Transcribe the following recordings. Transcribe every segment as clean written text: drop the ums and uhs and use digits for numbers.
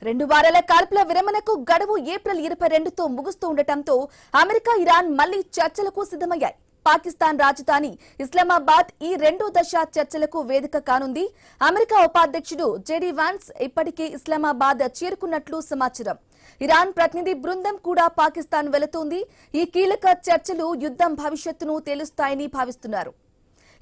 2 వారాల కాల్పుల విరమణకు గడువు ఏప్రిల్ 22తో ముగుస్తూ ఉండటంతో అమెరికా ఇరాన్ మళ్లీ చర్చలకు సిద్ధమయ్యాయి. పాకిస్తాన్ రాజధాని ఇస్లామాబాద్ ఈ రెండో దశ చర్చలకు వేదిక కానుంది. అమెరికా ఉపాధ్యక్షుడు జెడీ వాన్స్ ఇప్పటికే ఇస్లామాబాద్ చేరుకున్నట్లు సమాచారం. ఇరాన్ ప్రతినిధి బృందం కూడా పాకిస్తాన్ వెళుతోంది. ఈ కీలక చర్చలు యుద్ధం భవిష్యత్తును తేలుస్తాయని భావిస్తున్నారు.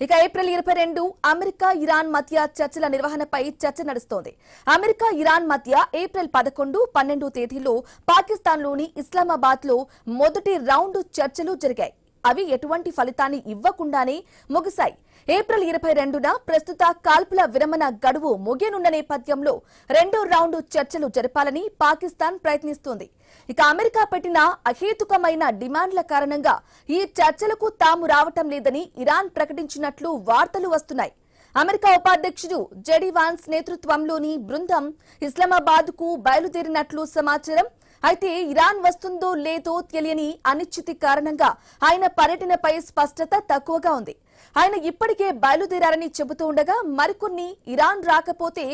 ఇక ఏప్రిల్ 22 అమెరికా ఇరాన్ మధ్య చర్చల నిర్వహణపై చర్చ నడుస్తోంది. అమెరికా ఇరాన్ మధ్య ఏప్రిల్ 11, 12 తేదీల్లో పాకిస్తాన్లోని ఇస్లామాబాద్ లో మొదటి రౌండ్ చర్చలు జరిగాయి. అవి ఎటువంటి ఫలితాన్ని ఇవ్వకుండానే ముగిశాయి. ఏప్రిల్ 22న ప్రస్తుత కాల్పుల విరమణ గడువు ముగియనున్న నేపథ్యంలో రెండో రౌండ్ చర్చలు జరపాలని పాకిస్తాన్ ప్రయత్నిస్తోంది. ఇక అమెరికా పెట్టిన అహేతుకమైన డిమాండ్ల కారణంగా ఈ చర్చలకు తాము రావటం లేదని ఇరాన్ ప్రకటించినట్లు వార్తలు వస్తున్నాయి. అమెరికా ఉపాధ్యక్షుడు జెడీ వాన్స్ నేతృత్వంలోని బృందం ఇస్లామాబాద్ కు బయలుదేరినట్లు సమాచారం. అయితే ఇరాన్ వస్తుందో లేదో తెలియని అనిశ్చితి కారణంగా ఆయన పర్యటనపై స్పష్టత తక్కువగా ఉంది. ఆయన ఇప్పటికే బయలుదేరారని చెబుతూ ఉండగా మరికొన్ని ఇరాన్ రాకపోతే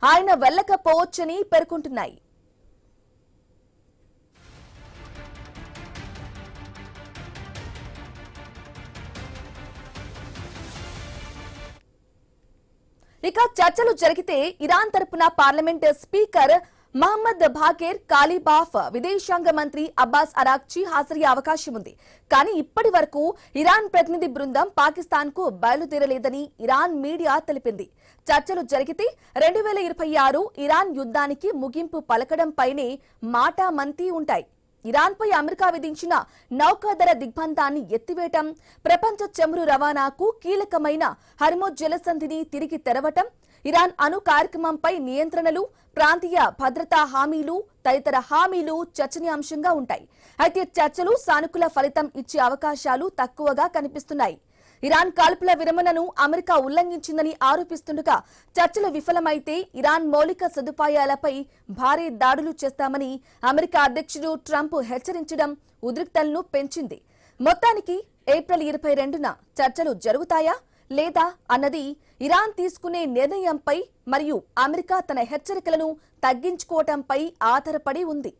ఆయన వెళ్లకపోవచ్చని పేర్కొంటున్నాయి. ఇక చర్చలు జరిగితే ఇరాన్ తరపున పార్లమెంట్ స్పీకర్ మహమ్మద్ బాఘేర్ కాలిబాఫ్, విదేశాంగ మంత్రి అబ్బాస్ అరాక్చి హాజరయ్యే అవకాశం ఉంది. కానీ ఇప్పటి వరకు ఇరాన్ ప్రతినిధి బృందం పాకిస్తాన్ కు బయలుదేరలేదని ఇరాన్ మీడియా తెలిపింది. చర్చలు జరిగితే 2026 ఇరాన్ యుద్ధానికి ముగింపు పలకడంపైనే మాటామంతి ఉంటాయి. ఇరాన్పై అమెరికా విధించిన నౌకాదళ దిగ్బంధాన్ని ఎత్తివేయటం, ప్రపంచ చమురు రవాణాకు కీలకమైన హర్ముజ్ జలసంధిని తిరిగి తెరవటం, ఇరాన్ అణు కార్యక్రమంపై నియంత్రణలు, ప్రాంతీయ భద్రతా హామీలు తదితర హామీలు చర్చనీయాంశంగా ఉంటాయి. అయితే చర్చలు సానుకూల ఫలితం ఇచ్చే అవకాశాలు తక్కువగా కనిపిస్తున్నాయి. ఇరాన్ కాల్పుల విరమణను అమెరికా ఉల్లంఘించిందని ఆరోపిస్తుండగా చర్చలు విఫలమైతే ఇరాన్ మౌలిక సదుపాయాలపై భారీ దాడులు చేస్తామని అమెరికా అధ్యక్షుడు ట్రంప్ హెచ్చరించడం ఉద్రిక్తలను పెంచింది. మొత్తానికి ఏప్రిల్ 22న చర్చలు జరుగుతాయా లేదా అన్నది ఇరాన్ తీసుకునే నిర్ణయంపై మరియు అమెరికా తన హెచ్చరికలను తగ్గించుకోవటంపై ఆధారపడి ఉంది.